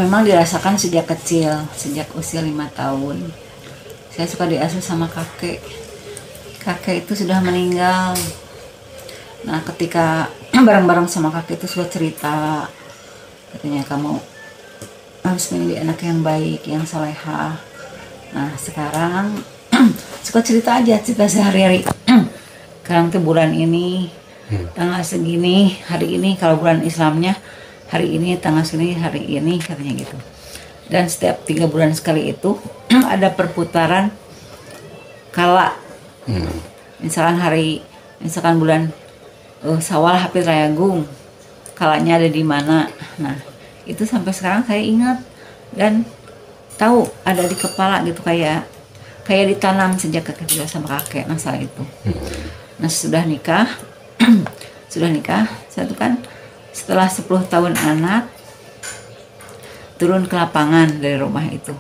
memang dirasakan sejak kecil, sejak usia 5 tahun. Saya suka diasuh sama kakek. Kakek itu sudah meninggal. Nah, ketika bareng-bareng sama kakek itu suka cerita, katanya kamu harus menjadi anak yang baik, yang solehah. Nah, sekarang suka cerita aja, cerita sehari-hari. Sekarang tuh bulan ini tanggal segini, hari ini, kalau bulan Islamnya hari ini, tanggal segini, hari ini, katanya gitu. Dan setiap 3 bulan sekali itu ada perputaran kala. Misalkan bulan Syawal Hapit Rayagung, kalanya ada di mana. Nah, itu sampai sekarang saya ingat dan tahu, ada di kepala gitu, kayak ditanam sejak kecil sama kakek masalah itu. Nah, sudah nikah saya tuh kan setelah 10 tahun anak turun ke lapangan dari rumah itu,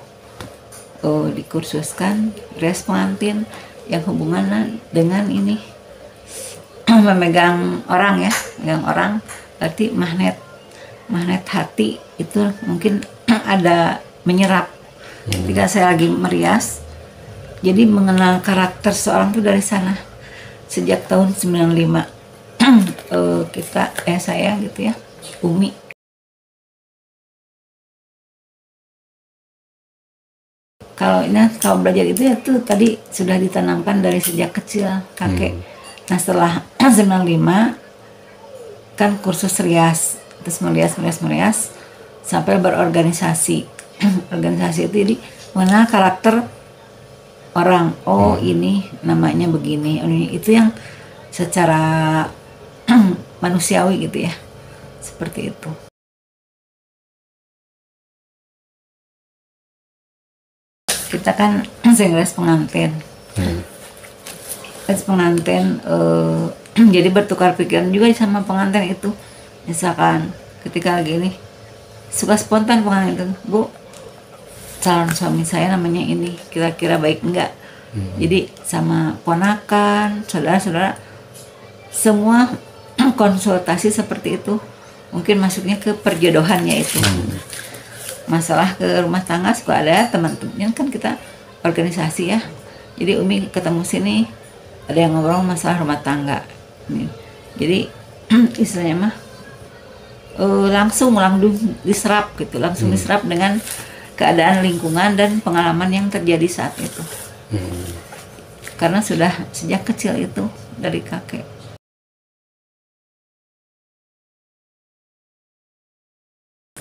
dikursuskan res pengantin yang hubungan dengan ini memegang orang ya, memegang orang, berarti magnet hati itu mungkin ada menyerap. Ketika saya lagi merias, jadi mengenal karakter seorang tuh dari sana sejak tahun 95. Saya gitu ya, Umi. Kalau belajar itu ya tuh tadi sudah ditanamkan dari sejak kecil kakek. Nah, setelah 95 kan kursus rias, terus merias sampai berorganisasi. Organisasi itu jadi mengenal karakter orang. Oh, ini namanya begini. Ini itu yang secara manusiawi gitu ya. Seperti itu. Kita kan sering res pengantin. Res pengantin jadi bertukar pikiran juga sama pengantin itu. Misalkan ketika lagi ini suka spontan pengantin itu, Bu, calon suami saya namanya ini, kira-kira baik enggak? Jadi sama ponakan, saudara-saudara, semua konsultasi seperti itu. Mungkin masuknya ke perjodohannya itu. Masalah ke rumah tangga suka ada teman-temannya, kan kita organisasi ya. Jadi Umi ketemu sini, ada yang ngobrol masalah rumah tangga. Jadi istilahnya mah langsung diserap gitu, langsung diserap dengan keadaan lingkungan dan pengalaman yang terjadi saat itu. Karena sudah sejak kecil itu dari kakek.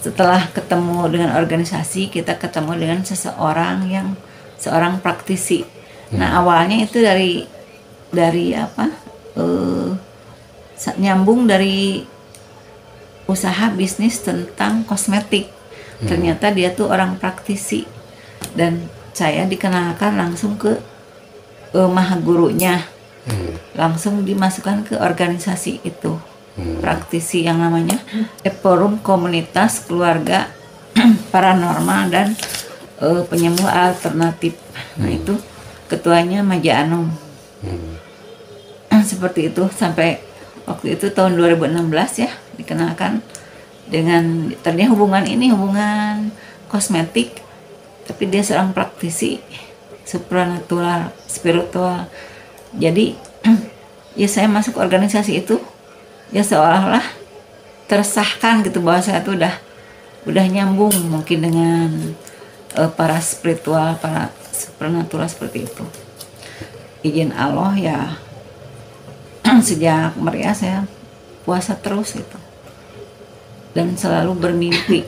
Setelah ketemu dengan organisasi, kita ketemu dengan seorang praktisi. Nah, awalnya itu dari apa? Nyambung dari usaha bisnis tentang kosmetik. Ternyata dia tuh orang praktisi dan saya dikenalkan langsung ke maha gurunya. Langsung dimasukkan ke organisasi itu. Praktisi yang namanya Forum Komunitas Keluarga Paranormal dan Penyembuh Alternatif. Nah, itu ketuanya Maja Anum. Seperti itu sampai waktu itu tahun 2016 ya, dikenalkan dengan ternyata hubungan kosmetik, tapi dia seorang praktisi supranatural, spiritual. Jadi ya saya masuk organisasi itu ya seolah-olah tersahkan gitu bahwa saya tuh udah nyambung mungkin dengan para spiritual, para supernatural seperti itu. Izin Allah ya, sejak merias saya puasa terus gitu dan selalu bermimpi.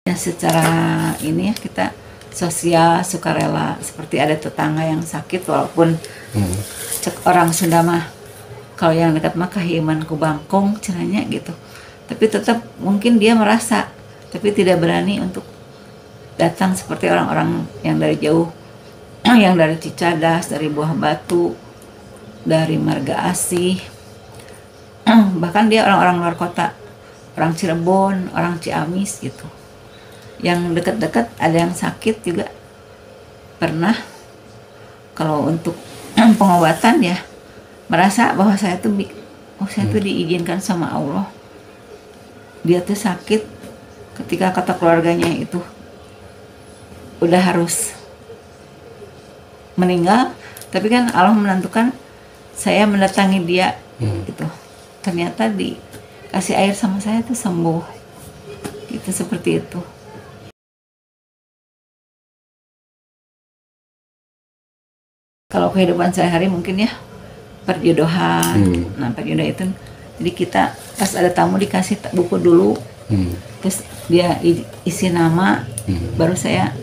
Ya, secara ini ya kita sosial, sukarela, seperti ada tetangga yang sakit, walaupun cek orang Sunda mah kalau yang dekat mah kahiman ku bangkong cenanya gitu, tapi tetap mungkin dia merasa tapi tidak berani untuk datang seperti orang-orang yang dari jauh, yang dari Cicadas, dari Buah Batu, dari Marga Asih, bahkan dia orang-orang luar kota, orang Cirebon, orang Ciamis gitu. Yang dekat-dekat ada yang sakit juga pernah. Kalau untuk pengobatan ya merasa bahwa saya tuh oh saya tuh diizinkan sama Allah, dia tuh sakit ketika kata keluarganya itu udah harus meninggal, tapi kan Allah menentukan saya mendatangi dia gitu. Ternyata dikasih air sama saya tuh sembuh gitu, seperti itu. Kalau kehidupan sehari-hari mungkin ya perjodohan. Nah perjodohan itu jadi kita pas ada tamu dikasih buku dulu, terus dia isi nama, baru saya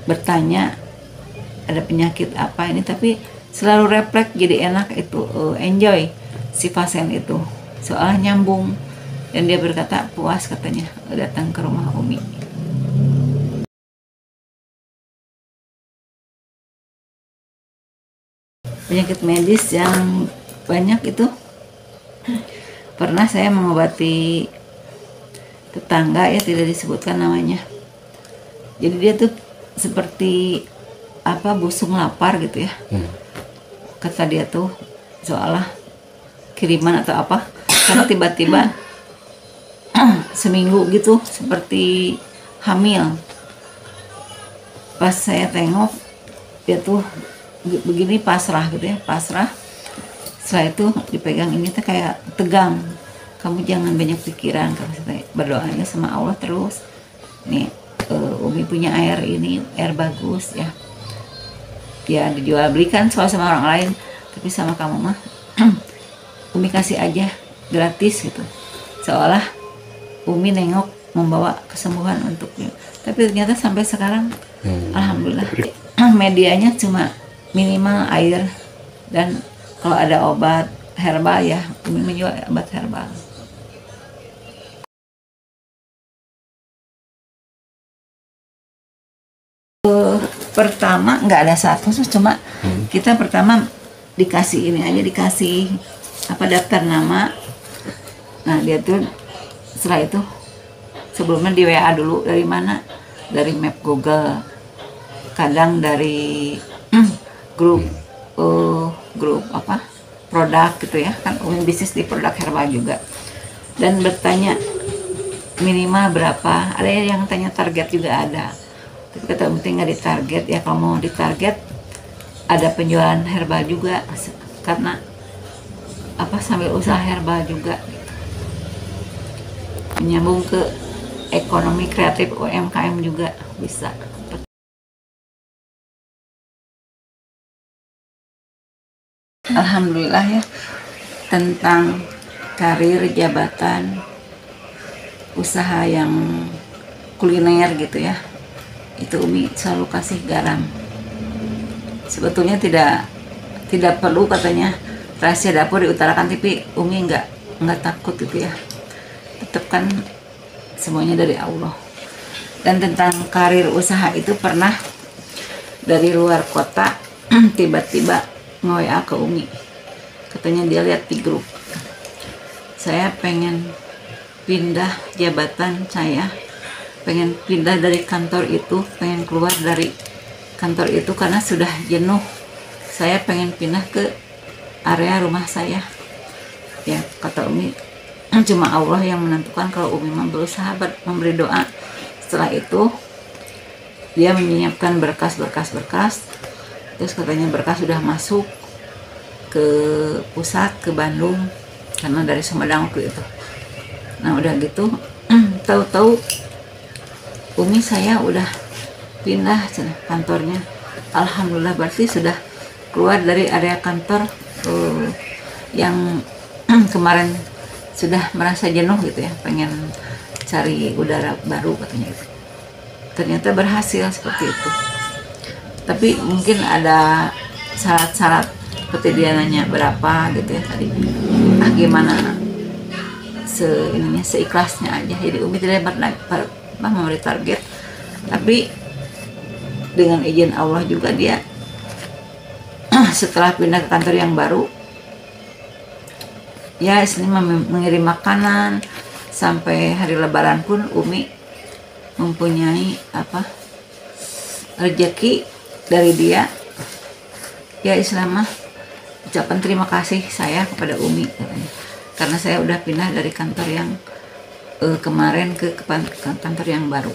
bertanya ada penyakit apa ini, tapi selalu refleks jadi enak itu, enjoy si pasien itu soalnya nyambung, dan dia berkata puas katanya datang ke rumah Umi. Penyakit medis yang banyak itu pernah saya mengobati tetangga ya, tidak disebutkan namanya. Jadi dia tuh seperti busung lapar gitu ya. Kata dia tuh seolah kiriman atau apa, karena tiba-tiba seminggu gitu seperti hamil. Pas saya tengok dia tuh begini pasrah gitu ya, pasrah. Setelah itu dipegang ini tuh kayak tegang. Kamu jangan banyak pikiran, kalau saya berdoanya sama Allah terus. Nih Umi punya air ini, air bagus ya. Ya dijual belikan soal sama orang lain, tapi sama kamu mah Umi kasih aja gratis gitu. Seolah Umi nengok membawa kesembuhan untuknya. Tapi ternyata sampai sekarang alhamdulillah medianya cuma minimal air, dan kalau ada obat herbal ya Umi menjual obat herbal. Pertama nggak ada satu, cuma kita pertama dikasih ini aja, dikasih daftar nama. Nah dia tuh setelah itu sebelumnya di WA dulu, dari mana, dari map Google, kadang dari grup produk gitu ya, kan Umi bisnis di produk herbal juga, dan bertanya minimal berapa. Ada yang tanya target juga ada, tapi kata Umi nggak ditarget ya. Kalau mau ditarget ada penjualan herbal juga, karena sambil usaha herbal juga gitu. Menyambung ke ekonomi kreatif UMKM juga bisa. Alhamdulillah ya, tentang karir, jabatan, usaha yang kuliner gitu ya, itu Umi selalu kasih garam. Sebetulnya tidak perlu katanya rahasia dapur diutarakan, tapi Umi nggak takut gitu ya. Tetap kan semuanya dari Allah. Dan tentang karir usaha itu pernah dari luar kota tiba-tiba nge-WA ke Umi, katanya dia lihat di grup saya pengen pindah jabatan, saya pengen pindah dari kantor itu, pengen keluar dari kantor itu karena sudah jenuh, saya pengen pindah ke area rumah saya ya. Kata Umi cuma Allah yang menentukan, kalau Umi mah berusaha memberi doa. Setelah itu dia menyiapkan berkas, terus katanya berkas sudah masuk ke pusat, ke Bandung, karena dari Sumedang waktu itu. Nah udah gitu tahu-tahu Umi saya udah pindah kantornya. Alhamdulillah, berarti sudah keluar dari area kantor yang kemarin sudah merasa jenuh gitu ya, pengen cari udara baru katanya itu. Ternyata berhasil seperti itu. Tapi mungkin ada syarat-syarat, seperti dia nanya berapa gitu ya tadi. Gimana seikhlasnya aja. Jadi Umi tidak pernah memberi target, tapi dengan izin Allah juga dia setelah pindah ke kantor yang baru ya mengirim makanan. Sampai hari Lebaran pun Umi mempunyai rezeki dari dia ya. Islam mah ucapan terima kasih saya kepada Umi katanya. Karena saya udah pindah dari kantor yang kemarin ke kantor yang baru.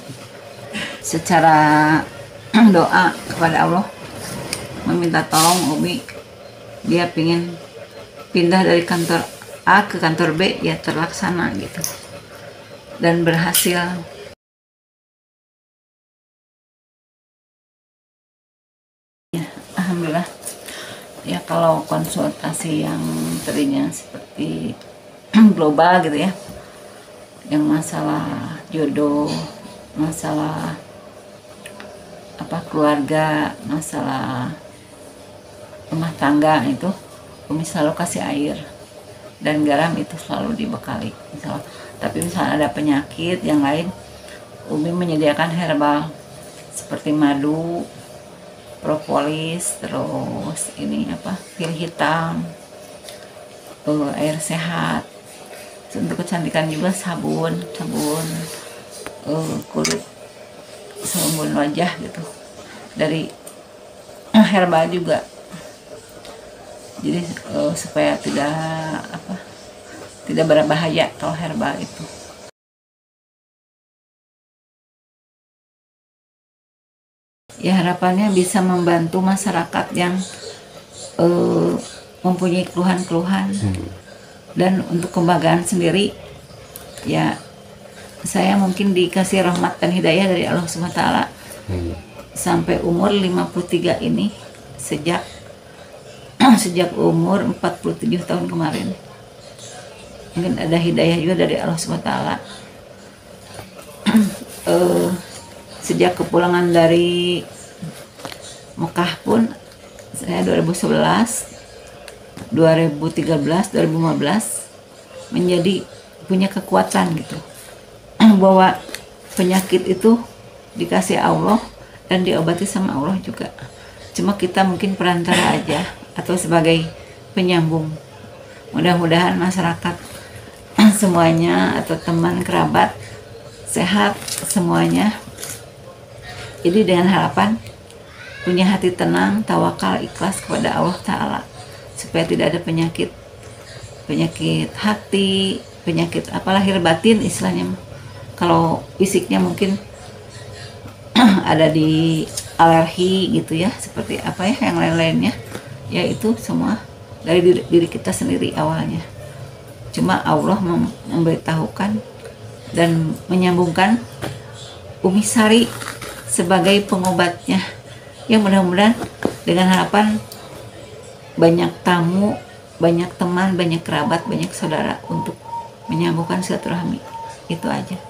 Secara doa kepada Allah meminta tolong Umi, dia pingin pindah dari kantor A ke kantor B, ya terlaksana gitu dan berhasil. Ya, alhamdulillah. Ya kalau konsultasi yang tadinya seperti global gitu ya, yang masalah jodoh, masalah keluarga, masalah rumah tangga, itu Umi selalu kasih air dan garam, itu selalu dibekali. Tapi misalnya ada penyakit yang lain, Umi menyediakan herbal seperti madu, propolis, terus ini pil hitam, air sehat. Untuk kecantikan juga sabun kulit, sabun wajah gitu, dari herbal juga. Jadi supaya tidak berbahaya kalau herbal itu. Ya harapannya bisa membantu masyarakat yang mempunyai keluhan-keluhan. Dan untuk kebanggaan sendiri, ya saya mungkin dikasih rahmat dan hidayah dari Allah SWT sampai umur 53 ini, sejak umur 47 tahun kemarin. Mungkin ada hidayah juga dari Allah SWT. Sejak kepulangan dari Mekah pun, saya 2011, 2013, 2015 menjadi punya kekuatan gitu, bahwa penyakit itu dikasih Allah dan diobati sama Allah juga. Cuma kita mungkin perantara aja atau sebagai penyambung. Mudah-mudahan masyarakat semuanya atau teman kerabat sehat semuanya. Jadi dengan harapan punya hati tenang, tawakal, ikhlas kepada Allah Ta'ala, supaya tidak ada penyakit hati, penyakit lahir batin istilahnya. Kalau fisiknya mungkin ada di alergi gitu ya, seperti yang lain-lainnya, ya itu semua dari diri kita sendiri awalnya. Cuma Allah memberitahukan dan menyambungkan Umi Sari sebagai pengobatnya. Ya mudah-mudahan dengan harapan banyak tamu, banyak teman, banyak kerabat, banyak saudara untuk menyambungkan silaturahmi. Itu aja.